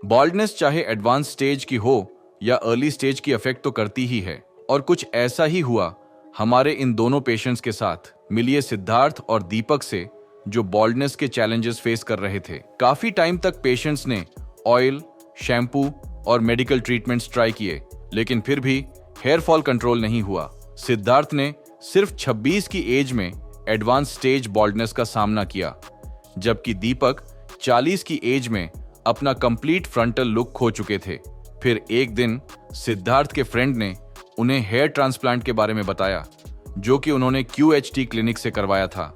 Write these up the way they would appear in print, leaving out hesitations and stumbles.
Baldness चाहे advance stage की हो या अर्ली स्टेज की अफेक्ट तो करती ही है, और कुछ ऐसा ही हुआ हमारे इन दोनों पेशेंट्स के साथ। मिलिए सिद्धार्थ और दीपक से, जो बॉल्डनेस के चैलेंजेस फेस कर रहे थे। काफी टाइम तक पेशेंट्स ने ऑयल, शैम्पू और मेडिकल ट्रीटमेंट्स ट्राई किए, लेकिन फिर भी हेयर फॉल कंट्रोल नहीं हुआ। सिद्धार्थ ने सिर्फ 26 की एज में एडवांस स्टेज बॉल्डनेस का सामना किया, जबकि दीपक 40 की एज में अपना कंप्लीट फ्रंटल लुक खो चुके थे। फिर एक दिन सिद्धार्थ के फ्रेंड ने उन्हें हेयर ट्रांसप्लांट के बारे में बताया, जो कि उन्होंने QHT क्लिनिक से करवाया था,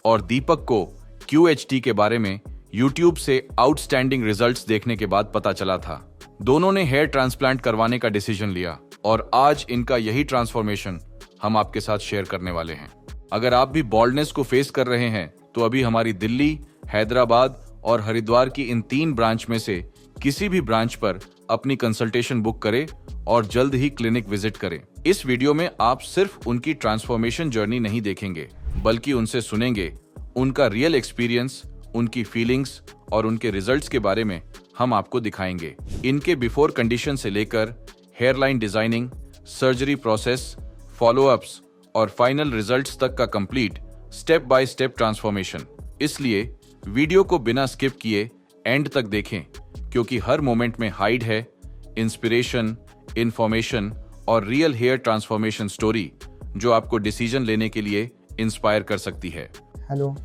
और दीपक को QHT के बारे में YouTube से आउटस्टैंडिंग रिजल्ट्स देखने के बाद पता चला था। दोनों ने हेयर ट्रांसप्लांट करवाने का डिसीजन लिया, और आज इनका यही ट्रांसफॉर्मेशन हम आपके साथ शेयर करने वाले हैं। अगर आप भी बॉल्डनेस को फेस कर रहे हैं तो अभी हमारी दिल्ली, हैदराबाद और हरिद्वार की इन 3 ब्रांच में से किसी भी ब्रांच पर अपनी कंसल्टेशन बुक करें और जल्द ही क्लिनिक विजिट करें। इस वीडियो में आप सिर्फ उनकी ट्रांसफॉर्मेशन जर्नी नहीं देखेंगे, बल्कि उनसे सुनेंगे उनका रियल एक्सपीरियंस, उनकी फीलिंग्स और उनके रिजल्ट्स के बारे में हम आपको दिखाएंगे। इनके बिफोर कंडीशन से लेकर hairline designing, surgery process, follow-ups और फाइनल रिजल्ट्स तक का complete step by step transformation. इसलिए वीडियो को बिना स्किप किए एंड तक देखें, क्योंकि हर मोमेंट में हाइड है इंस्पिरेशन, इंफॉर्मेशन और रियल हेयर ट्रांसफॉर्मेशन स्टोरी, जो आपको डिसीजन लेने के लिए इंस्पायर कर सकती है। हेलो,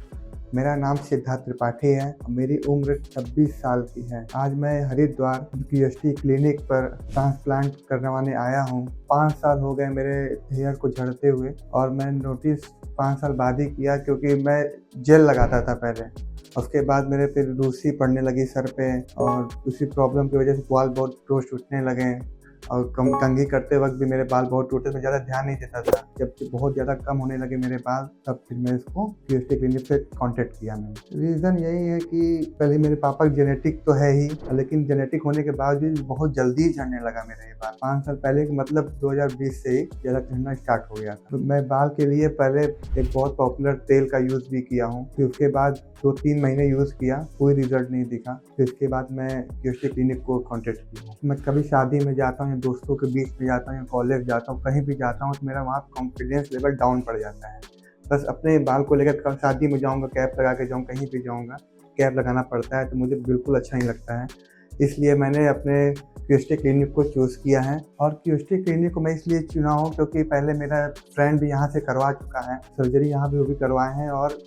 मेरा नाम सिद्धार्थ त्रिपाठी है और मेरी उम्र 26 साल की है। आज मैं हरिद्वार QHT क्लिनिक पर ट्रांसप्लांट करवाने आया हूँ। 5 साल हो गए मेरे हेयर को झड़ते हुए, और मैं नोटिस 5 साल बाद ही किया, क्योंकि मैं जेल लगाता था पहले। उसके बाद मेरे फिर रूसी पड़ने लगी सर पे, और उसी प्रॉब्लम की वजह से बाल बहुत रोज टूटने लगे, और कंघी करते वक्त भी मेरे बाल बहुत टूटे। मैं ज़्यादा ध्यान नहीं देता था। जब बहुत ज़्यादा कम होने लगे मेरे बाल, तब फिर मैं इसको QHT क्लिनिक से कांटेक्ट किया। मैंने रीज़न यही है कि पहले मेरे पापा जेनेटिक तो है ही, लेकिन जेनेटिक होने के बावजूद बहुत जल्दी झड़ने लगा मेरे ये बाल। 5 साल पहले मतलब 2020 से ही ज़्यादा झड़ना स्टार्ट हो गया था। तो मैं बाल के लिए पहले एक बहुत पॉपुलर तेल का यूज़ भी किया हूँ। फिर उसके बाद 2-3 महीने यूज़ किया, कोई रिजल्ट नहीं दिखा। फिर इसके बाद मैं QHT क्लिनिक को कांटेक्ट किया। मैं कभी शादी में जाता हूँ, दोस्तों के बीच में जाता हूँ या कॉलेज जाता हूँ, कहीं भी जाता हूँ, तो मेरा वहाँ कॉन्फिडेंस लेवल डाउन पड़ जाता है। बस अपने बाल को लेकर शादी में जाऊँगा, कैप लगा के जाऊँ, कहीं भी जाऊँगा कैप लगाना पड़ता है, तो मुझे बिल्कुल अच्छा नहीं लगता है। इसलिए मैंने अपने QHT क्लिनिक को चूज़ किया है। और QHT क्लिनिक को मैं इसलिए चुना हूँ क्योंकि पहले मेरा फ्रेंड भी यहाँ से करवा चुका है, सर्जरी यहाँ भी वो भी करवाए हैं। और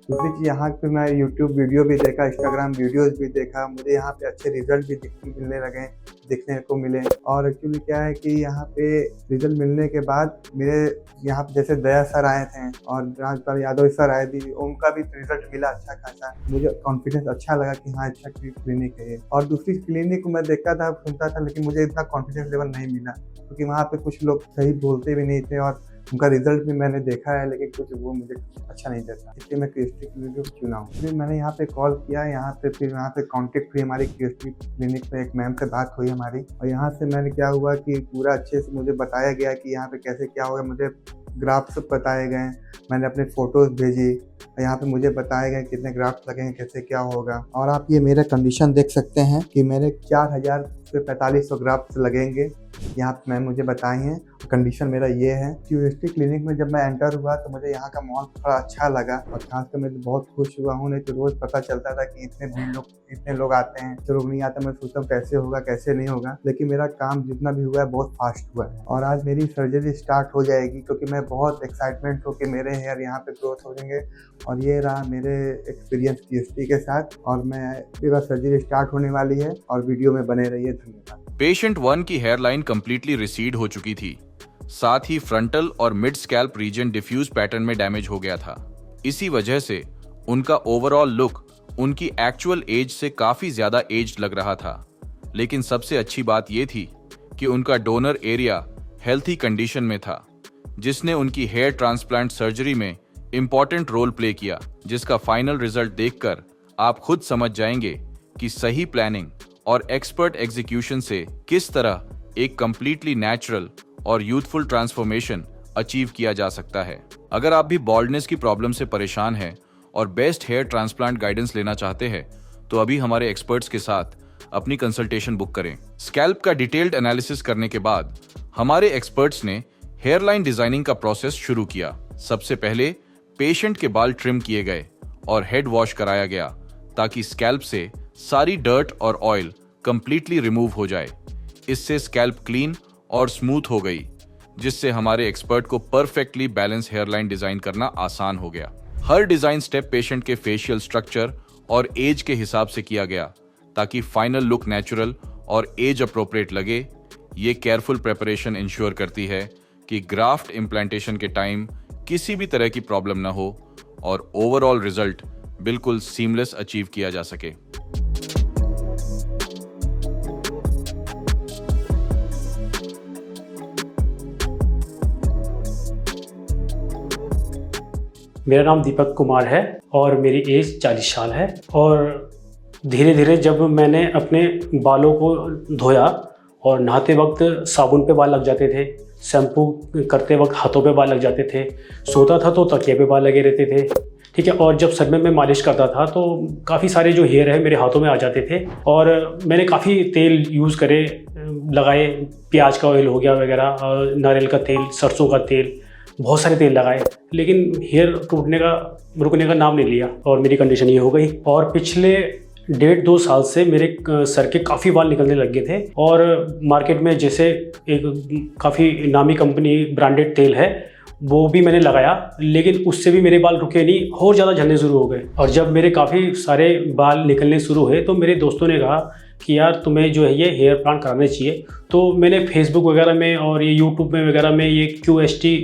दूसरी चीज़, यहाँ पे मैं YouTube वीडियो भी देखा, Instagram वीडियोस भी देखा, मुझे यहाँ पे अच्छे रिजल्ट भी मिलने लगे, दिखने को मिले। और एक्चुअली क्या है कि यहाँ पे रिजल्ट मिलने के बाद मेरे यहाँ पे जैसे दया सर आए थे और राजपाल यादव सर आए थे, उनका भी रिजल्ट मिला अच्छा खासा। मुझे कॉन्फिडेंस अच्छा लगा कि हाँ, अच्छा क्लिनिक है ये। और दूसरी क्लिनिक को मैं देखता था, सुनता था, लेकिन मुझे इतना कॉन्फिडेंस लेवल नहीं मिला, क्योंकि वहाँ पे कुछ लोग सही बोलते भी नहीं थे, और उनका रिजल्ट भी मैंने देखा है, लेकिन कुछ वो मुझे अच्छा नहीं देता। इसलिए मैं QHT क्लिनिक को चुना हूँ। फिर मैंने यहाँ पे कॉल किया, फिर यहाँ पे कॉन्टेक्ट हुई हमारी QHT क्लिनिक में, एक मैम से बात हुई हमारी, और यहाँ से मैंने क्या हुआ कि पूरा अच्छे से मुझे बताया गया कि यहाँ पे कैसे क्या होगा। मुझे ग्राफ्स बताए गए, मैंने अपने फ़ोटोज़ भेजी, यहाँ पे मुझे बताया गया कितने ग्राफ्स लगेंगे, कैसे क्या होगा। और आप ये मेरा कंडीशन देख सकते हैं कि मेरे 4000 से 4500 ग्राफ्स लगेंगे, यहाँ पे मैम मुझे बताई हैं। कंडीशन मेरा ये है। QHT क्लिनिक में जब मैं एंटर हुआ तो मुझे यहाँ का माहौल थोड़ा अच्छा लगा, और खासकर मैं बहुत खुश हुआ हूँ। नहीं तो रोज़ पता चलता था कि इतने लोग आते हैं, जो लोग नहीं आते, मैं सोचता हूँ कैसे होगा कैसे नहीं होगा। लेकिन मेरा काम जितना भी हुआ है बहुत फास्ट हुआ है, और आज मेरी सर्जरी स्टार्ट हो जाएगी, क्योंकि मैं बहुत एक्साइटमेंट हूँ कि मेरे हेयर यहाँ पे ग्रोथ हो जाएंगे। और ये रहा मेरे एक्सपीरियंस QHT के साथ, और मेरा सर्जरी स्टार्ट होने वाली है, और वीडियो में बने रहिए। धन्यवाद। पेशेंट 1 की हेयरलाइन कंप्लीटली रिसीड हो चुकी थी, साथ ही फ्रंटल और mid scalp region diffuse pattern में डैमेज हो गया था। इसी वजह से उनका ओवरऑल लुक उनकी एक्चुअल एज से काफी ज्यादा एज्ड लग रहा था। लेकिन सबसे अच्छी बात यह थी कि उनका डोनर एरिया हेल्थी कंडीशन में था, जिसने उनकी हेयर ट्रांसप्लांट सर्जरी में इंपॉर्टेंट रोल प्ले किया, जिसका फाइनल रिजल्ट देखकर आप खुद समझ जाएंगे कि सही प्लानिंग और एक्सपर्ट एग्जीक्यूशन से किस तरह एक कंप्लीटली नेचुरल और यूथफुल ट्रांसफॉर्मेशन अचीव किया जा सकता है। अगर आप भी बॉल्डनेस की प्रॉब्लम से परेशान हैं और बेस्ट हेयर ट्रांसप्लांट गाइडेंस लेना चाहते हैं, तो अभी हमारे एक्सपर्ट्स के साथ अपनी कंसल्टेशन बुक करें। स्कैल्प का डिटेल्ड एनालिसिस करने के बाद हमारे एक्सपर्ट्स ने हेयरलाइन डिजाइनिंग का प्रोसेस शुरू किया। सबसे पहले पेशेंट के बाल ट्रिम किए गए और हेड वॉश कराया गया ताकि स्कैल्प से सारी डर्ट और ऑयल कंप्लीटली रिमूव हो जाए। इससे स्कैल्प क्लीन और स्मूथ हो गई, जिससे हमारे एक्सपर्ट को परफेक्टली बैलेंस हेयरलाइन डिजाइन करना आसान हो गया। हर डिजाइन स्टेप पेशेंट के फेशियल स्ट्रक्चर और एज के हिसाब से किया गया ताकि फाइनल लुक नेचुरल और एज अप्रोप्रिएट लगे। ये केयरफुल प्रेपरेशन इंश्योर करती है कि ग्राफ्ट इम्प्लांटेशन के टाइम किसी भी तरह की प्रॉब्लम न हो और ओवरऑल रिजल्ट बिल्कुल सीमलेस अचीव किया जा सके। मेरा नाम दीपक कुमार है और मेरी एज 40 साल है। और धीरे धीरे जब मैंने अपने बालों को धोया और नहाते वक्त साबुन पे बाल लग जाते थे, शैम्पू करते वक्त हाथों पे बाल लग जाते थे, सोता था तो तकिए पे बाल लगे रहते थे, ठीक है। और जब सर में मैं मालिश करता था तो काफ़ी सारे जो हेयर है मेरे हाथों में आ जाते थे। और मैंने काफ़ी तेल यूज़ करे, लगाए, प्याज का ऑयल हो गया वगैरह, नारियल का तेल, सरसों का तेल, बहुत सारे तेल लगाए, लेकिन हेयर रुकने का नाम नहीं लिया और मेरी कंडीशन ये हो गई। और पिछले 1.5-2 साल से मेरे सर के काफ़ी बाल निकलने लग गए थे। और मार्केट में जैसे एक काफ़ी नामी कंपनी ब्रांडेड तेल है वो भी मैंने लगाया, लेकिन उससे भी मेरे बाल रुके नहीं, और ज़्यादा झड़ने शुरू हो गए। और जब मेरे काफ़ी सारे बाल निकलने शुरू हुए तो मेरे दोस्तों ने कहा कि यार तुम्हें जो है ये हेयर प्लांट कराने चाहिए। तो मैंने फेसबुक वगैरह में और ये यूट्यूब में वगैरह में ये QST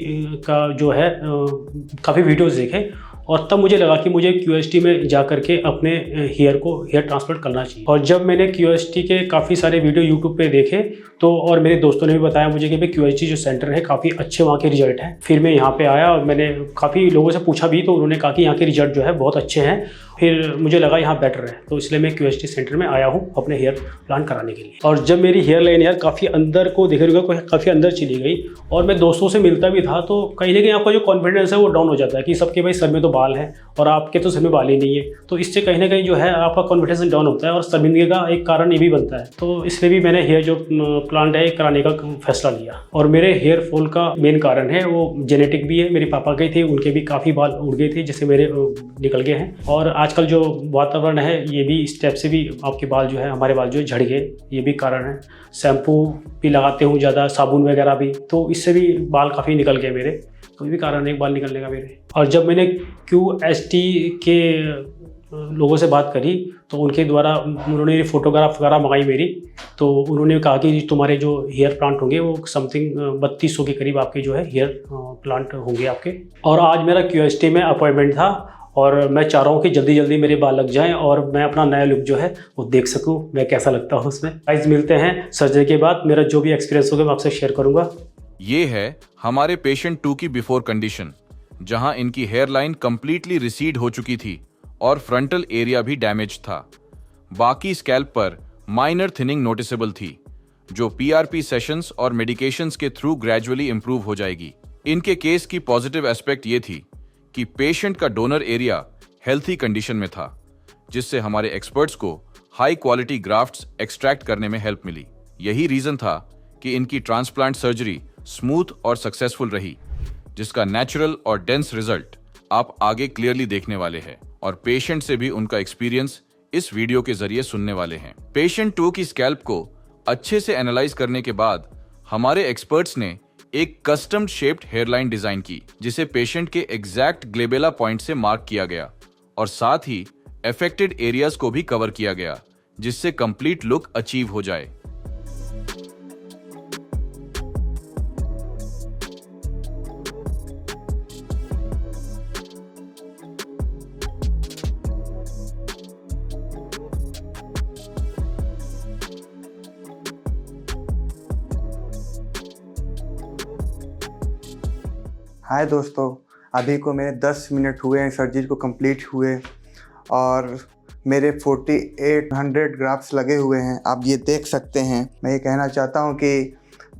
का जो है काफ़ी वीडियोस देखे, और तब मुझे लगा कि मुझे QST में जा करके अपने हेयर ट्रांसप्लांट करना चाहिए। और जब मैंने QST के काफ़ी सारे वीडियो यूट्यूब पे देखे तो और मेरे दोस्तों ने भी बताया मुझे कि भाई QST जो सेंटर है काफ़ी अच्छे वहाँ के रिजल्ट हैं। फिर मैं यहाँ पे आया और मैंने काफ़ी लोगों से पूछा भी, तो उन्होंने कहा कि यहाँ के रिजल्ट जो है बहुत अच्छे हैं। फिर मुझे लगा यहाँ बेटर है, तो इसलिए मैं QST सेंटर में आया हूँ अपने हेयर प्लांट कराने के लिए। और जब मेरी हेयर लाइन यार काफ़ी अंदर को देखेगा, काफ़ी अंदर चली गई, और मैं दोस्तों से मिलता भी था, तो कहीं ना कहीं आपका जो कॉन्फिडेंस है वो डाउन हो जाता है कि सबके भाई सर में तो बाल है और आपके तो सर में बाल ही नहीं है, तो इससे कहीं ना कहीं जो है आपका कॉन्फिडेंस डाउन होता है और शर्मिंदगी का एक कारण ये भी बनता है। तो इसलिए भी मैंने हेयर जो प्लांट है कराने का फैसला लिया। और मेरे हेयर फॉल का मेन कारण है वो जेनेटिक भी है। मेरे पापा के थे, उनके भी काफ़ी बाल उड़ गए थे जैसे मेरे निकल गए हैं। और आजकल जो वातावरण है ये भी इस टाइप से भी आपके बाल जो है, हमारे बाल जो है झड़ गए, ये भी कारण है। शैम्पू भी लगाते हूँ ज़्यादा, साबुन वगैरह भी, तो इससे भी बाल काफ़ी निकल गए मेरे, तो ये भी कारण है बाल निकलने का मेरे। और जब मैंने QST के लोगों से बात करी तो उनके द्वारा उन्होंने फोटोग्राफ वगैरह मंगाई मेरी, तो उन्होंने कहा कि तुम्हारे जो हेयर प्लांट होंगे वो समथिंग 3200 के करीब आपके जो है हेयर प्लांट होंगे आपके। और आज मेरा QST में अपॉइंटमेंट था और मैं चाह रहा हूँ कि जल्दी जल्दी मेरे बाल लग जाएं और मैं अपना नया लुक जो है वो देख सकूँ, मैं कैसा लगता हूँ उसमें। गाइस मिलते हैं सर्जरी के बाद, मेरा जो भी एक्सपीरियंस होगा मैं आपसे शेयर करूँगा। ये है हमारे पेशेंट 2 की बिफोर कंडीशन, जहां इनकी हेयर लाइन कंप्लीटली रिसीड हो चुकी थी और फ्रंटल एरिया भी डैमेज था। बाकी स्कैल्प पर माइनर थिनिंग नोटिसेबल थी, जो PRP सेशंस और मेडिकेशंस के थ्रू ग्रेजुअली इंप्रूव हो जाएगी। इनके केस की पॉजिटिव एस्पेक्ट ये थी कि पेशेंट का डोनर एरिया हेल्थी कंडीशन में था, जिससे हमारे एक्सपर्ट्स को हाई क्वालिटी ग्राफ्ट्स एक्सट्रैक्ट करने में हेल्प मिली। यही रीजन था कि इनकी ट्रांसप्लांट सर्जरी स्मूथ और सक्सेसफुल रही, जिसका नेचुरल और डेंस रिजल्ट आप आगे क्लियरली देखने वाले हैं और पेशेंट से भी उनका एक्सपीरियंस इस वीडियो के जरिए सुनने वाले हैं। पेशेंट 2 की स्कैल्प को अच्छे से एनालाइज करने के बाद हमारे एक्सपर्ट्स ने एक कस्टम शेप्ड हेयरलाइन डिजाइन की, जिसे पेशेंट के एग्जैक्ट ग्लेबेला पॉइंट से मार्क किया गया और साथ ही अफेक्टेड एरियाज को भी कवर किया गया, जिससे कंप्लीट लुक अचीव हो जाए। हाय दोस्तों, अभी को मेरे 10 मिनट हुए हैं सर्जरी को कंप्लीट हुए और मेरे 4800 ग्राफ्ट्स लगे हुए हैं। आप ये देख सकते हैं। मैं ये कहना चाहता हूँ कि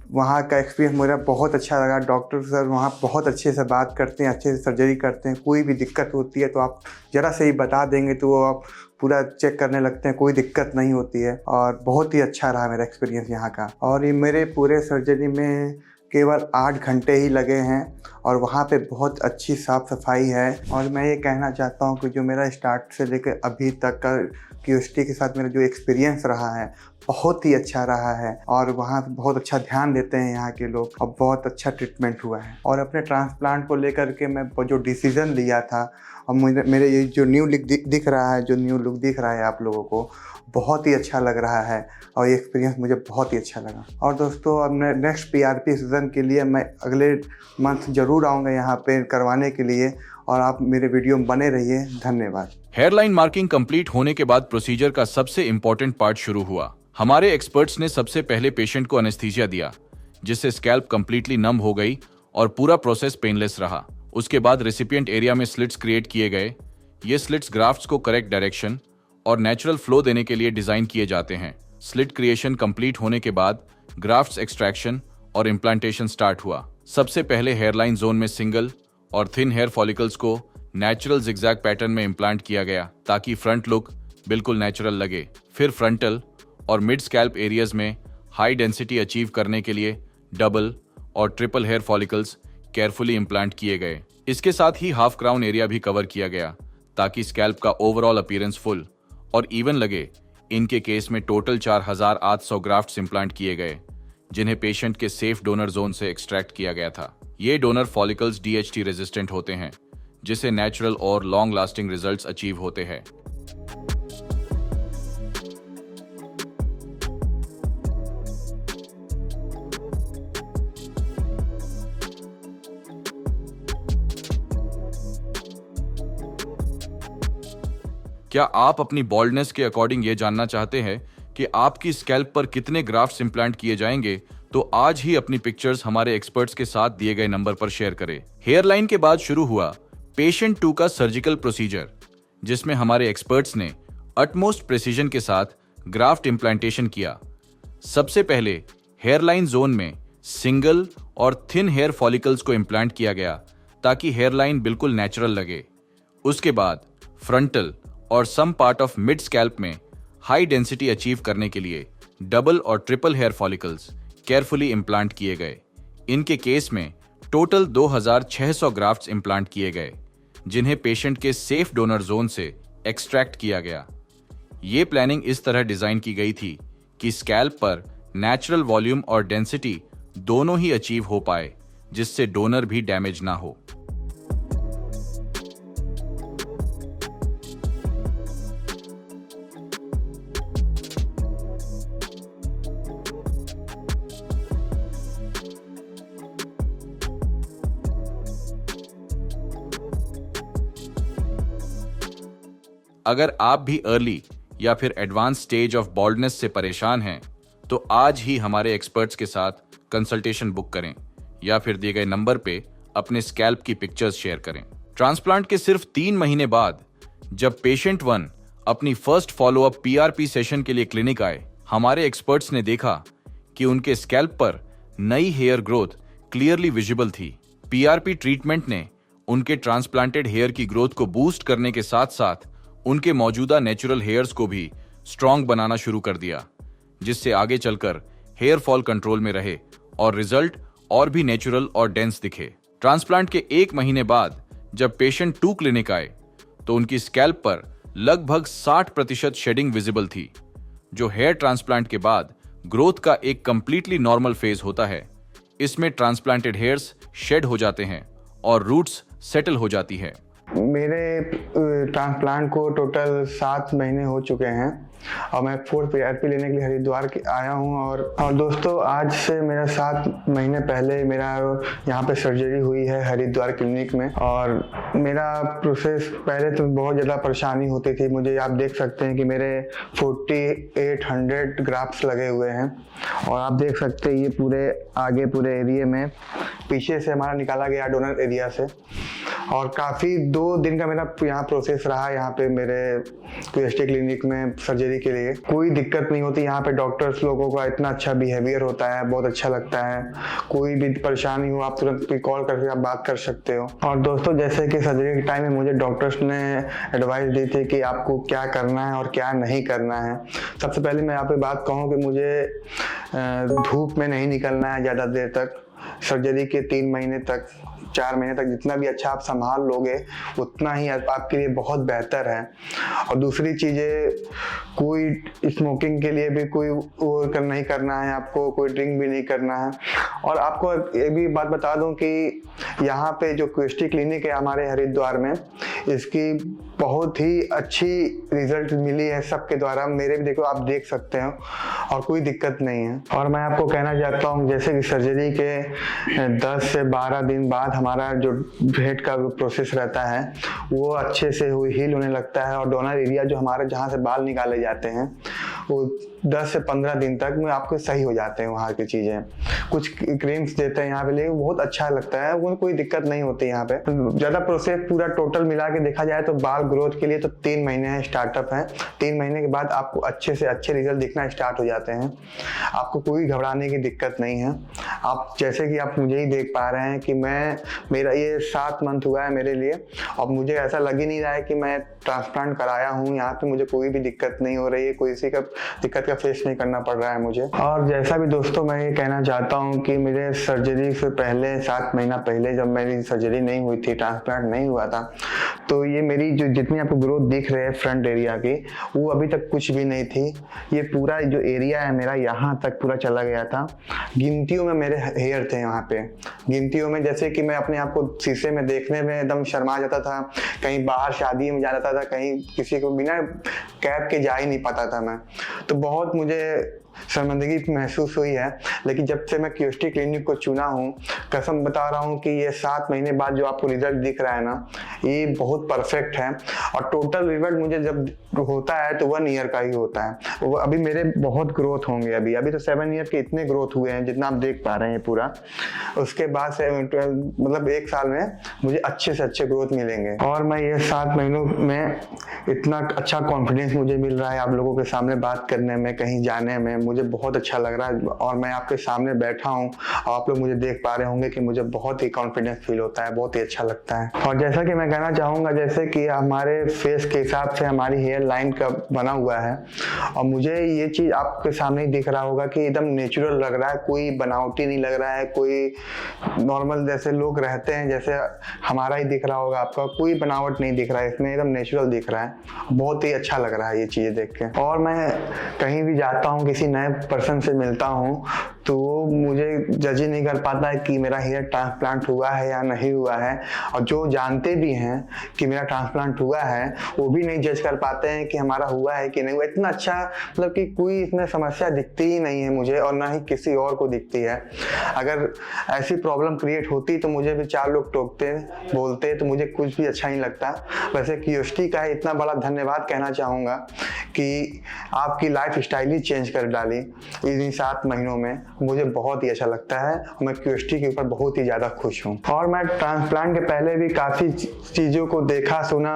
वहाँ का एक्सपीरियंस मेरा बहुत अच्छा लगा। डॉक्टर सर वहाँ बहुत अच्छे से बात करते हैं, अच्छे से सर्जरी करते हैं। कोई भी दिक्कत होती है तो आप ज़रा से ही बता देंगे तो वो आप पूरा चेक करने लगते हैं, कोई दिक्कत नहीं होती है। और बहुत ही अच्छा रहा मेरा एक्सपीरियंस यहाँ का। और ये मेरे पूरे सर्जरी में केवल 8 घंटे ही लगे हैं और वहाँ पे बहुत अच्छी साफ़ सफाई है। और मैं ये कहना चाहता हूँ कि जो मेरा स्टार्ट से लेकर अभी तक का क्यूएसटी के साथ मेरा जो एक्सपीरियंस रहा है बहुत ही अच्छा रहा है। और वहाँ बहुत अच्छा ध्यान देते हैं यहाँ के लोग और बहुत अच्छा ट्रीटमेंट हुआ है। और अपने ट्रांसप्लांट को लेकर के मैं जो डिसीज़न लिया था और मेरे ये जो न्यू लुक दिख रहा है, जो न्यू लुक दिख रहा है आप लोगों को, बहुत ही अच्छा लग रहा है और ये एक्सपीरियंस मुझे बहुत ही अच्छा लगा। और दोस्तों अब मैं नेक्स्ट PRP सीज़न के लिए मैं अगले मंथ ज़रूर आऊँगा यहाँ पे करवाने के लिए और आप मेरे वीडियो में बने रहिए। धन्यवाद। हेयरलाइन मार्किंग कंप्लीट होने के बाद प्रोसीजर का सबसे इंपॉर्टेंट पार्ट शुरू हुआ। हमारे एक्सपर्ट्स ने सबसे पहले पेशेंट को एनेस्थीसिया दिया, जिससे स्कैल्प कंप्लीटली नम हो गई और पूरा प्रोसेस पेनलेस रहा। उसके बाद रेसिपिएंट एरिया में स्लिट्स क्रिएट किए गए। ये स्लिट्स ग्राफ्ट्स को करेक्ट डायरेक्शन और नेचुरल फ्लो देने के लिए डिजाइन किए जाते हैं। स्लिट क्रिएशन कंप्लीट होने के बाद ग्राफ्ट्स एक्सट्रैक्शन और इम्प्लांटेशन स्टार्ट हुआ। सबसे पहले हेयरलाइन जोन में सिंगल और थिन हेयर फॉलिकल्स को नेचुरल जिगजैग पैटर्न में इम्प्लांट किया गया ताकि फ्रंट लुक बिल्कुल नेचुरल लगे। फिर फ्रंटल और मिड स्कैल्प एरियाज में हाई डेंसिटी अचीव करने के लिए डबल और triple hair follicles carefully implant किए गए। इसके साथ ही हाफ क्राउन एरिया भी कवर किया गया ताकि स्कैल्प का ओवरऑल अपीयरेंस फुल और इवन लगे। इनके केस में टोटल 4800 ग्राफ्ट्स इम्प्लांट किए गए, जिन्हें पेशेंट के सेफ डोनर जोन से एक्सट्रैक्ट किया गया था। ये डोनर फॉलिकल्स DHT रेजिस्टेंट होते हैं, जिससे नेचुरल और लॉन्ग लास्टिंग रिजल्ट्स अचीव होते हैं। क्या आप अपनी बॉल्डनेस के अकॉर्डिंग ये जानना चाहते हैं कि आपकी स्कैल्प पर कितने ग्राफ्ट्स इम्प्लांट किए जाएंगे? तो आज ही अपनी पिक्चर्स हमारे एक्सपर्ट्स के साथ दिए गए नंबर पर शेयर करें। हेयरलाइन के बाद शुरू हुआ पेशेंट 2 का सर्जिकल प्रोसीजर, जिसमें हमारे एक्सपर्ट्स ने अटमोस्ट प्रिसीजन के साथ ग्राफ्ट इम्प्लांटेशन किया। सबसे पहले हेयरलाइन जोन में सिंगल और थिन हेयर फॉलिकल्स को इम्प्लांट किया गया ताकि हेयरलाइन बिल्कुल नेचुरल लगे। उसके बाद फ्रंटल और some part of mid scalp में हाई डेंसिटी अचीव करने के लिए डबल और triple hair follicles carefully implant किए गए। इनके केस में टोटल 2600 ग्राफ्ट्स इम्प्लांट किए गए, जिन्हें पेशेंट के सेफ डोनर जोन से एक्सट्रैक्ट किया गया। ये प्लानिंग इस तरह डिजाइन की गई थी कि स्कैल्प पर नेचुरल वॉल्यूम और डेंसिटी दोनों ही अचीव हो पाए, जिससे डोनर भी डैमेज ना हो। अगर आप भी अर्ली या फिर एडवांस स्टेज ऑफ बॉल्डनेस से परेशान हैं, तो आज ही हमारे एक्सपर्ट्स के साथ कंसल्टेशन बुक करें या फिर दिए गए नंबर पे अपने स्कैल्प की पिक्चर्स शेयर करें। ट्रांसप्लांट के सिर्फ 3 महीने बाद जब पेशेंट 1 अपनी फर्स्ट फॉलोअप PRP सेशन के लिए क्लिनिक आए, हमारे एक्सपर्ट्स ने देखा कि उनके स्कैल्प पर नई हेयर ग्रोथ क्लियरली विजिबल थी। PRP ट्रीटमेंट ने उनके ट्रांसप्लांटेड हेयर की ग्रोथ को बूस्ट करने के साथ साथ उनके मौजूदा नेचुरल हेयर्स को भी स्ट्रॉन्ग बनाना शुरू कर दिया, जिससे आगे चलकर हेयर फॉल कंट्रोल में रहे और रिजल्ट और भी नेचुरल और डेंस दिखे। ट्रांसप्लांट के 1 महीने बाद जब पेशेंट 2 क्लिनिक आए, तो उनकी स्कैल्प पर लगभग 60% शेडिंग विजिबल थी, जो हेयर ट्रांसप्लांट के बाद ग्रोथ का एक कंप्लीटली नॉर्मल फेज होता है। इसमें ट्रांसप्लांटेड हेयर्स शेड हो जाते हैं और रूट्स सेटल हो जाती है। मेरे ट्रांसप्लांट को टोटल 7 महीने हो चुके हैं और मैं 4th PRP लेने के लिए हरिद्वार आया हूँ। और दोस्तों आज से मेरा 7 महीने पहले मेरा यहाँ पे सर्जरी हुई है हरिद्वार क्लिनिक में। और मेरा प्रोसेस पहले तो बहुत ज़्यादा परेशानी होती थी मुझे। आप देख सकते हैं कि मेरे 4800 ग्राफ्ट्स लगे हुए हैं और आप देख सकते हैं ये पूरे आगे पूरे एरिया में, पीछे से हमारा निकाला गया डोनर एरिया से। और काफ़ी 2 दिन का मेरा यहाँ प्रोसेस रहा यहाँ पे मेरे QST क्लिनिक में सर्जरी के लिए। कोई दिक्कत नहीं होती यहाँ पे, डॉक्टर्स लोगों का इतना अच्छा बिहेवियर होता है, बहुत अच्छा लगता है। कोई भी परेशानी हो आप तुरंत कोई कॉल करके आप बात कर सकते हो। और दोस्तों जैसे कि सर्जरी के टाइम में मुझे डॉक्टर्स ने एडवाइस दी थी कि आपको क्या करना है और क्या नहीं करना है। सबसे पहले मैं यहाँ पे बात कहूँ कि मुझे धूप में नहीं निकलना है ज़्यादा देर तक। सर्जरी के 3 महीने तक 4 महीने तक जितना भी अच्छा आप संभाल लोगे उतना ही आपके लिए बहुत बेहतर है। और दूसरी चीज़ें, कोई स्मोकिंग के लिए भी कोई वो नहीं करना है आपको, कोई ड्रिंक भी नहीं करना है। और आपको ये भी बात बता दूं कि यहाँ पे जो QST क्लिनिक है हमारे हरिद्वार में, इसकी बहुत ही अच्छी रिजल्ट मिली है सबके द्वारा। मेरे भी देखो, आप देख सकते हो, और कोई दिक्कत नहीं है। और मैं आपको कहना चाहता हूँ जैसे कि सर्जरी के 10 से 12 दिन बाद हमारा जो हेड का प्रोसेस रहता है वो अच्छे से हील होने लगता है। और डोनर एरिया जो हमारे जहाँ से बाल निकाले जाते हैं वो 10 से 15 दिन तक में आपके सही हो जाते हैं। वहाँ की चीज़ें कुछ क्रीम्स देते हैं यहाँ पे, लेकिन बहुत अच्छा लगता है, वो कोई दिक्कत नहीं होती यहाँ पे। ज़्यादा प्रोसेस पूरा टोटल मिला के देखा जाए तो बाल ग्रोथ के लिए तो 3 महीने है, स्टार्टअप है। 3 महीने के बाद आपको अच्छे से अच्छे रिजल्ट दिखना स्टार्ट हो जाते हैं। आपको कोई घबराने की दिक्कत नहीं है। आप जैसे कि आप मुझे ही देख पा रहे हैं कि मेरा ये 7 मंथ हुआ है मेरे लिए, और मुझे ऐसा लग ही नहीं रहा है कि मैं ट्रांसप्लांट कराया हूँ। यहाँ पे मुझे कोई भी दिक्कत नहीं हो रही है, कोई इसी का दिक्कत का फेस नहीं करना पड़ रहा है मुझे। और जैसा भी दोस्तों मैं ये कहना चाहता हूँ कि मेरे सर्जरी से पहले 7 महीना पहले जब मेरी सर्जरी नहीं हुई थी, ट्रांसप्लांट नहीं हुआ था, तो ये मेरी जो जितनी आपको ग्रोथ दिख रही है फ्रंट एरिया की, वो अभी तक कुछ भी नहीं थी। ये पूरा जो एरिया है मेरा यहाँ तक पूरा चला गया था। गिनतियों में मेरे हेयर थे यहाँ पे, गिनतियों में। जैसे कि मैं अपने आप को शीशे में देखने में एकदम शर्मा जाता था, कहीं बाहर शादी में जा जाता था, कहीं किसी को बिना कैप के जा ही नहीं पाता था मैं। तो बहुत मुझे शर्मिंदगी महसूस हुई है। लेकिन जब से मैं QST क्लिनिक को चुना हूँ, कसम बता रहा हूँ कि ये 7 महीने बाद जो आपको रिजल्ट दिख रहा है ना, ये बहुत परफेक्ट है। और टोटल रिजल्ट मुझे जब होता है तो 1 ईयर का ही होता है। वो अभी मेरे बहुत ग्रोथ होंगे, अभी तो 7 ईयर के इतने ग्रोथ हुए हैं जितना आप देख पा रहे हैं पूरा। उसके बाद से मतलब 1 साल में मुझे अच्छे से अच्छे ग्रोथ मिलेंगे। और मैं ये 7 महीनों में इतना अच्छा कॉन्फिडेंस मुझे मिल रहा है आप लोगों के सामने बात करने में, कहीं जाने में, मुझे बहुत अच्छा लग रहा है। और मैं आपके सामने बैठा हूँ और आप लोग मुझे देख पा रहे होंगे कि मुझे बहुत ही कॉन्फिडेंस फील होता है, बहुत ही अच्छा लगता है। और जैसा कि मैं कहना चाहूँगा, जैसे कि हमारे फेस के हिसाब से हमारी हेयर लाइन का बना हुआ है, और मुझे ये चीज़ आपके सामने ही दिख रहा होगा कि एकदम नेचुरल लग रहा है, कोई बनावटी नहीं लग रहा है, कोई नॉर्मल जैसे लोग रहते हैं जैसे हमारा ही दिख रहा होगा आपका, कोई बनावट नहीं दिख रहा है इसमें, एकदम नेचुरल दिख रहा है। बहुत ही अच्छा लग रहा है ये चीज़ें देख के। और मैं कहीं भी जाता हूँ, किसी नए पर्सन से मिलता हूँ, तो वो मुझे जज ही नहीं कर पाता है कि मेरा हेयर ट्रांसप्लांट हुआ है या नहीं हुआ है। और जो जानते भी हैं कि मेरा ट्रांसप्लांट हुआ है, वो भी नहीं जज कर पाते हैं कि हमारा हुआ है कि नहीं हुआ। इतना अच्छा, मतलब कि कोई इसमें समस्या दिखती ही नहीं है मुझे, और ना ही किसी और को दिखती है। अगर ऐसी प्रॉब्लम क्रिएट होती तो मुझे भी 4 लोग टोकते बोलते, तो मुझे कुछ भी अच्छा नहीं लगता। वैसे QST का इतना बड़ा धन्यवाद कहना चाहूँगा कि आपकी लाइफ स्टाइल ही चेंज कर डाली इन 7 महीनों में। मुझे बहुत ही अच्छा लगता है, मैं QST के ऊपर बहुत ही ज़्यादा खुश हूँ। और मैं ट्रांसप्लांट के पहले भी काफ़ी चीज़ों को देखा सुना।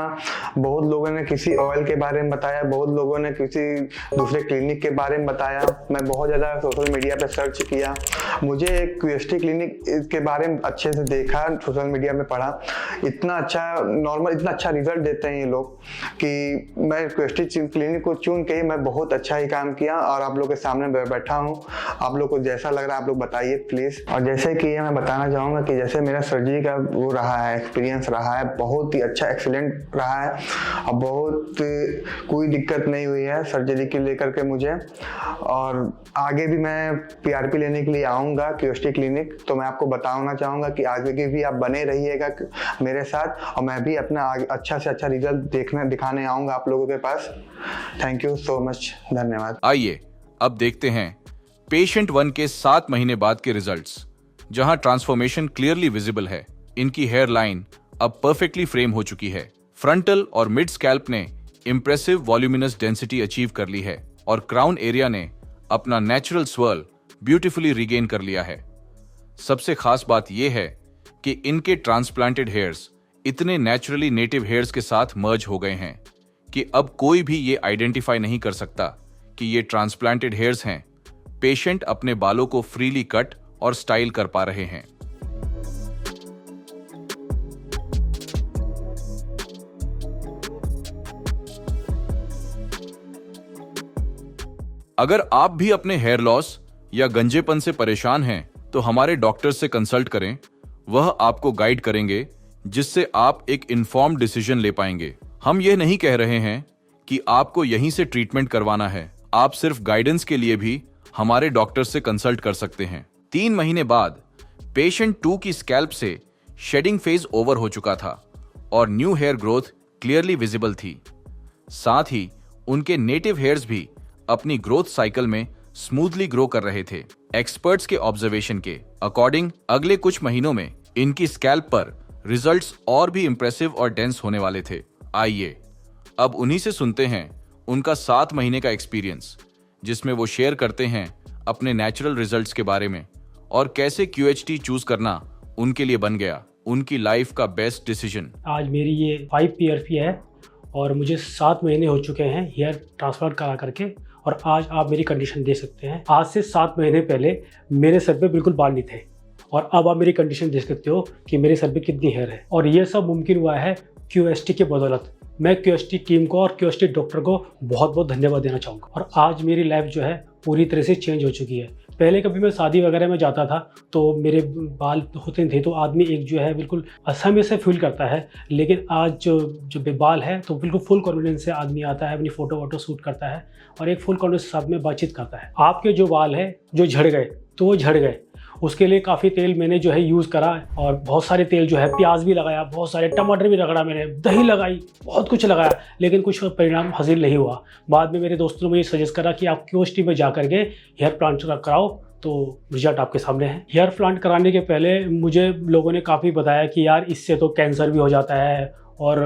बहुत लोगों ने किसी ऑयल के बारे में बताया, बहुत लोगों ने किसी दूसरे क्लिनिक के बारे में बताया। मैं बहुत ज़्यादा सोशल मीडिया पर सर्च किया, मुझे QST क्लिनिक के बारे में अच्छे से देखा, सोशल मीडिया में पढ़ा। इतना अच्छा नॉर्मल, इतना अच्छा रिजल्ट देते हैं ये लोग कि मैं QST क्लिनिक को चुन के मैं बहुत अच्छा ही काम किया। और आप लोग के सामने बैठा हूँ, आप लोग को जैसा लग रहा है आप लोग बताइए प्लीज़। और जैसे कि मैं बताना चाहूँगा कि जैसे मेरा सर्जरी का वो रहा है, एक्सपीरियंस रहा है, बहुत ही अच्छा एक्सीलेंट रहा है, और बहुत कोई दिक्कत नहीं हुई है सर्जरी के लेकर के मुझे। और आगे भी मैं PRP लेने के लिए आऊँगा QST क्लिनिक, तो मैं आपको बताना चाहूँगा कि आगे भी आप बने रहिएगा मेरे साथ, और मैं भी अपना अच्छा से अच्छा रिजल्ट दिखाने आऊँगा आप लोगों के पास। थैंक यू सो मच, धन्यवाद। आइए अब देखते हैं पेशेंट 1 के 7 महीने बाद के रिजल्ट्स, जहां ट्रांसफॉर्मेशन क्लियरली विजिबल है। इनकी हेयर लाइन अब परफेक्टली फ्रेम हो चुकी है। फ्रंटल और मिड स्कैल्प ने इंप्रेसिव वॉल्यूमिनस डेंसिटी अचीव कर ली है, और क्राउन एरिया ने अपना नेचुरल स्वर्ल ब्यूटीफुली रिगेन कर लिया है। सबसे खास बात यह है कि इनके ट्रांसप्लांटेड हेयर्स इतने नेचुरली नेटिव हेयर्स के साथ मर्ज हो गए हैं कि अब कोई भी ये आइडेंटिफाई नहीं कर सकता कि ये ट्रांसप्लांटेड हेयर्स हैं। पेशेंट अपने बालों को फ्रीली कट और स्टाइल कर पा रहे हैं। अगर आप भी अपने हेयर लॉस या गंजेपन से परेशान हैं, तो हमारे डॉक्टर से कंसल्ट करें। वह आपको गाइड करेंगे जिससे आप एक इन्फॉर्म्ड डिसीजन ले पाएंगे। हम यह नहीं कह रहे हैं कि आपको यहीं से ट्रीटमेंट करवाना है। आप सिर्फ गाइडेंस के लिए भी हमारे डॉक्टर से कंसल्ट कर सकते हैं। 3 महीने बाद पेशेंट 2 की स्कैल्प से शेडिंग फेज ओवर हो चुका था और new hair growth clearly visible थी। साथ ही उनके नेटिव हेयर्स भी अपनी ग्रोथ साइकिल में स्मूथली ग्रो कर रहे थे। एक्सपर्ट्स के ऑब्जर्वेशन के अकॉर्डिंग अगले कुछ महीनों में इनकी स्कैल्प पर रिजल्ट्स और भी इंप्रेसिव और डेंस होने वाले थे। आइए अब उन्हीं से सुनते हैं उनका 7 महीने का एक्सपीरियंस, जिसमें वो शेयर करते हैं अपने नेचुरल रिजल्ट्स के बारे में और कैसे QHT चूज करना उनके लिए बन गया उनकी लाइफ का बेस्ट डिसीजन। आज मेरी ये 5 PRP है और मुझे 7 महीने हो चुके हैं हेयर ट्रांसप्लांट करा करके। और आज आप मेरी कंडीशन देख सकते हैं। आज से 7 महीने पहले मेरे सर पे बिल्कुल बाल नहीं थे और अब आप मेरी कंडीशन देख सकते हो कि मेरे सर पे कितनी हेयर है। और ये सब मुमकिन हुआ है QHT के बदौलत। मैं QHT टीम को और QHT डॉक्टर को बहुत बहुत धन्यवाद देना चाहूँगा। और आज मेरी लाइफ जो है पूरी तरह से चेंज हो चुकी है। पहले कभी मैं शादी वगैरह में जाता था तो मेरे बाल होते थे तो आदमी एक जो है बिल्कुल असहज से फील करता है, लेकिन आज जो बाल है तो बिल्कुल फुल कॉन्फिडेंस से आदमी आता है, अपनी फ़ोटो वोटो शूट करता है और एक फुल कॉन्फिडेंस के साथ में बातचीत करता है। आपके जो बाल है जो झड़ गए तो वो झड़ गए, उसके लिए काफ़ी तेल मैंने जो है यूज़ करा और बहुत सारे तेल जो है, प्याज भी लगाया, बहुत सारे टमाटर भी रगड़ा, मैंने दही लगाई, बहुत कुछ लगाया, लेकिन कुछ परिणाम हासिल नहीं हुआ। बाद में मेरे दोस्तों ने मुझे सजेस्ट करा कि आप QHT में जा करके हेयर प्लांट कराओ, तो रिजल्ट आपके सामने है। हेयर प्लांट कराने के पहले मुझे लोगों ने काफ़ी बताया कि यार इससे तो कैंसर भी हो जाता है और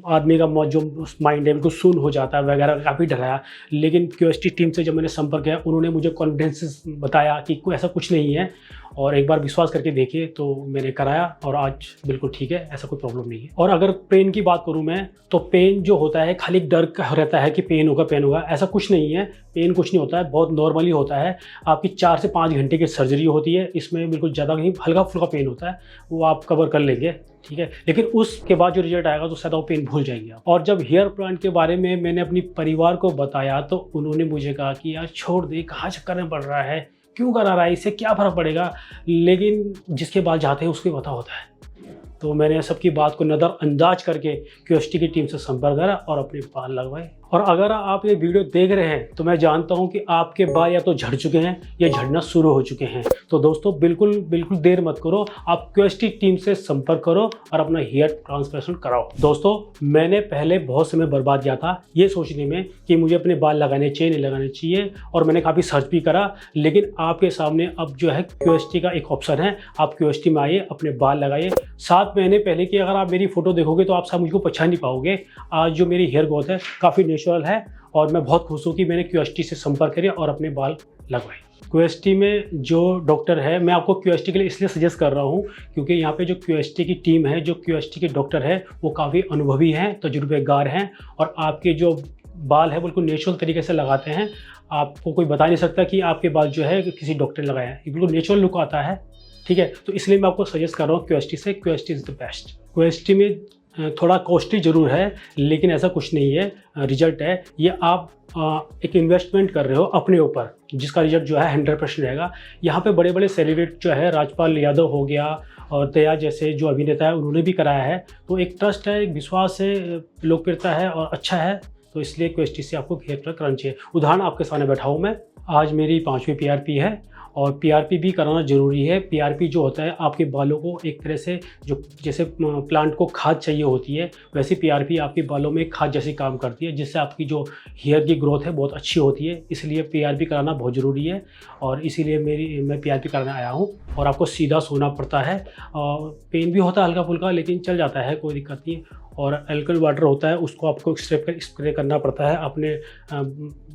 आदमी का जो माइंड है बिल्कुल सुन्न हो जाता है वगैरह, काफ़ी डराया। लेकिन QHT टीम से जब मैंने संपर्क किया उन्होंने मुझे कॉन्फिडेंस से बताया कि कोई ऐसा कुछ नहीं है और एक बार विश्वास करके देखिए, तो मैंने कराया और आज बिल्कुल ठीक है, ऐसा कोई प्रॉब्लम नहीं है। और अगर पेन की बात करूं मैं, तो पेन जो होता है खाली डर का रहता है कि पेन होगा, ऐसा कुछ नहीं है। पेन कुछ नहीं होता है, बहुत नॉर्मली होता है। आपकी 4 से 5 घंटे की सर्जरी होती है, इसमें बिल्कुल ज़्यादा नहीं, हल्का फुल्का पेन होता है, वो आप कवर कर लेंगे, ठीक है। लेकिन उसके बाद जो रिजल्ट आएगा तो शायद वो पेन भूल जाएंगे आप। और जब हेयर प्लांट के बारे में मैंने अपनी परिवार को बताया तो उन्होंने मुझे कहा कि यार छोड़ दे, कहाँ चक्कर में पड़ रहा है, क्यों करा रहा है, इससे क्या फ़र्क पड़ेगा। लेकिन जिसके बाल जाते हैं उसको पता होता है। तो मैंने सबकी बात को नज़रअंदाज करके QHT की टीम से संपर्क करा और अपने बाल लगवाए। और अगर आप ये वीडियो देख रहे हैं तो मैं जानता हूं कि आपके बाल या तो झड़ चुके हैं या झड़ना शुरू हो चुके हैं। तो दोस्तों बिल्कुल देर मत करो, आप QHT टीम से संपर्क करो और अपना हेयर ट्रांसप्लांट कराओ। दोस्तों मैंने पहले बहुत समय बर्बाद किया था ये सोचने में कि मुझे अपने बाल लगाने चाहिए नहीं लगाने चाहिए, और मैंने काफ़ी सर्च भी करा। लेकिन आपके सामने अब जो है QHT का एक ऑप्शन है, आप QHT में आइए, अपने बाल लगाइए। 7 महीने पहले की अगर आप मेरी फोटो देखोगे तो आप सब मुझको पहचान नहीं पाओगे। आज जो मेरी हेयर ग्रोथ है काफ़ी नेचुरल है और मैं बहुत खुश हूँ कि मैंने QHT से संपर्क किया और अपने बाल लगवाए। QHT में जो डॉक्टर है, मैं आपको QHT के लिए इसलिए सजेस्ट कर रहा हूँ क्योंकि यहाँ पे जो QHT की टीम है, जो QHT के डॉक्टर है वो काफ़ी अनुभवी हैं, तजुर्बेकार हैं और आपके जो बाल है बिल्कुल नेचुरल तरीके से लगाते हैं। आपको कोई बता नहीं सकता कि आपके बाल जो है किसी डॉक्टर ने लगाए हैं, बिल्कुल नेचुरल लुक आता है, ठीक है। तो इसलिए मैं आपको सजेस्ट कर रहा हूँ QHT से। QHT is the best. QHT में थोड़ा कॉस्टली ज़रूर है लेकिन ऐसा कुछ नहीं है, रिजल्ट है। ये आप एक इन्वेस्टमेंट कर रहे हो अपने ऊपर, जिसका रिजल्ट जो है 100% रहेगा। यहाँ पे बड़े बड़े सेलिब्रिटी जो है, राजपाल यादव हो गया और दया जैसे जो अभिनेता है उन्होंने भी कराया है। तो एक ट्रस्ट है, एक विश्वास है, लोकप्रियता है और अच्छा है, तो इसलिए QHT से आपको हेयर प्लांट कराना चाहिए। उदाहरण आपके सामने बैठा हूँ मैं, आज मेरी 5वीं PRP है और PRP भी कराना ज़रूरी है। PRP जो होता है आपके बालों को एक तरह से, जो जैसे प्लांट को खाद चाहिए होती है वैसे PRP आपके बालों में खाद जैसी काम करती है, जिससे आपकी जो हेयर की ग्रोथ है बहुत अच्छी होती है। इसलिए PRP कराना बहुत ज़रूरी है और इसीलिए मैं PRP कराने आया हूँ। और आपको सीधा सोना पड़ता है और पेन भी होता है हल्का फुल्का, लेकिन चल जाता है, कोई दिक्कत नहीं है। और अल्कली वाटर होता है, उसको आपको स्प्रे करना पड़ता है अपने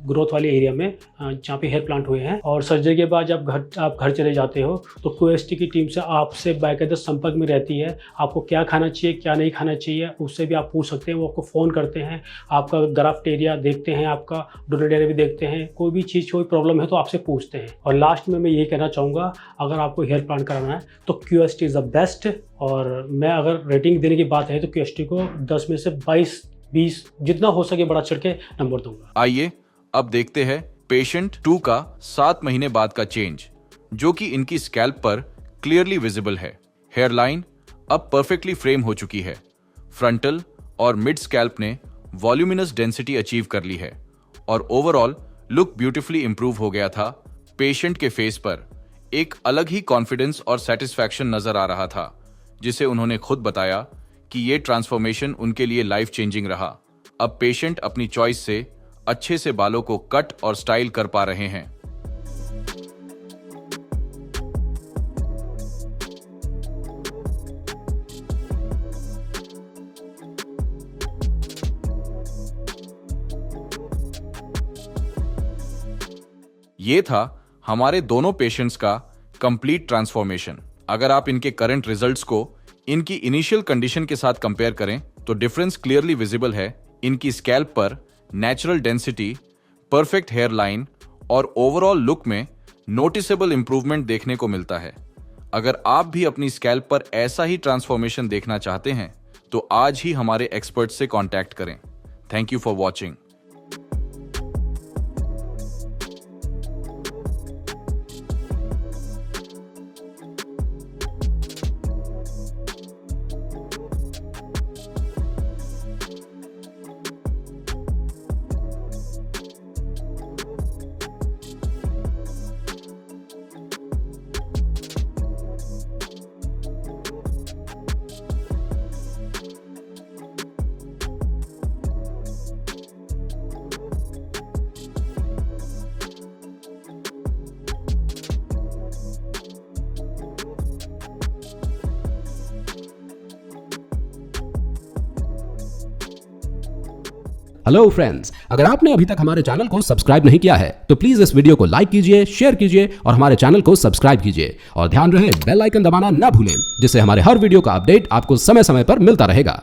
ग्रोथ वाले एरिया में जहाँ पे हेयर प्लांट हुए हैं। और सर्जरी के बाद जब आप घर चले जाते हो तो QST की टीम से आपसे बाकायदा संपर्क में रहती है। आपको क्या खाना चाहिए, क्या नहीं खाना चाहिए, उससे भी आप पूछ सकते हैं। वो आपको फ़ोन करते हैं, आपका ग्राफ्ट एरिया देखते हैं, आपका डोनेट एरिया भी देखते हैं, कोई भी चीज़ कोई प्रॉब्लम है तो आपसे पूछते हैं। और लास्ट में मैं ये कहना चाहूँगा, अगर आपको हेयर प्लांट कराना है तो QST इज़ द बेस्ट। और मैं अगर रेटिंग देने की बात है तो QST को 10 में से 22-20 जितना हो सके बढ़ा चढ़ के नंबर दूंगा। आइए अब देखते हैं पेशेंट 2 का 7 महीने बाद का चेंज, जो कि इनकी स्कैल्प पर क्लियरली विजिबल है। हेयर लाइन अब परफेक्टली फ्रेम हो चुकी है। फ्रंटल और मिड स्कैल्प ने वॉल्यूमिनस डेंसिटी अचीव कर ली है और ओवरऑल लुक ब्यूटीफुली इंप्रूव हो गया था। पेशेंट के फेस पर एक अलग ही कॉन्फिडेंस और सेटिस्फैक्शन नजर आ रहा था, जिसे उन्होंने खुद बताया कि ये ट्रांसफॉर्मेशन उनके लिए लाइफ चेंजिंग रहा। अब पेशेंट अपनी चॉइस से अच्छे से बालों को कट और स्टाइल कर पा रहे हैं। ये था हमारे दोनों पेशेंट्स का कंप्लीट ट्रांसफॉर्मेशन। अगर आप इनके करंट रिजल्ट्स को इनकी इनिशियल कंडीशन के साथ कंपेयर करें तो डिफरेंस क्लियरली विजिबल है। इनकी स्कैल्प पर natural density, perfect hair line और ओवरऑल लुक में नोटिसेबल इंप्रूवमेंट देखने को मिलता है। अगर आप भी अपनी स्कैल्प पर ऐसा ही ट्रांसफॉर्मेशन देखना चाहते हैं तो आज ही हमारे एक्सपर्ट से कांटेक्ट करें। Thank you for watching. Hello friends, अगर आपने अभी तक हमारे चैनल को सब्सक्राइब नहीं किया है तो प्लीज इस वीडियो को लाइक कीजिए, शेयर कीजिए और हमारे चैनल को सब्सक्राइब कीजिए। और ध्यान रहे बेल आइकन दबाना ना भूलें, जिससे हमारे हर वीडियो का अपडेट आपको समय समय पर मिलता रहेगा।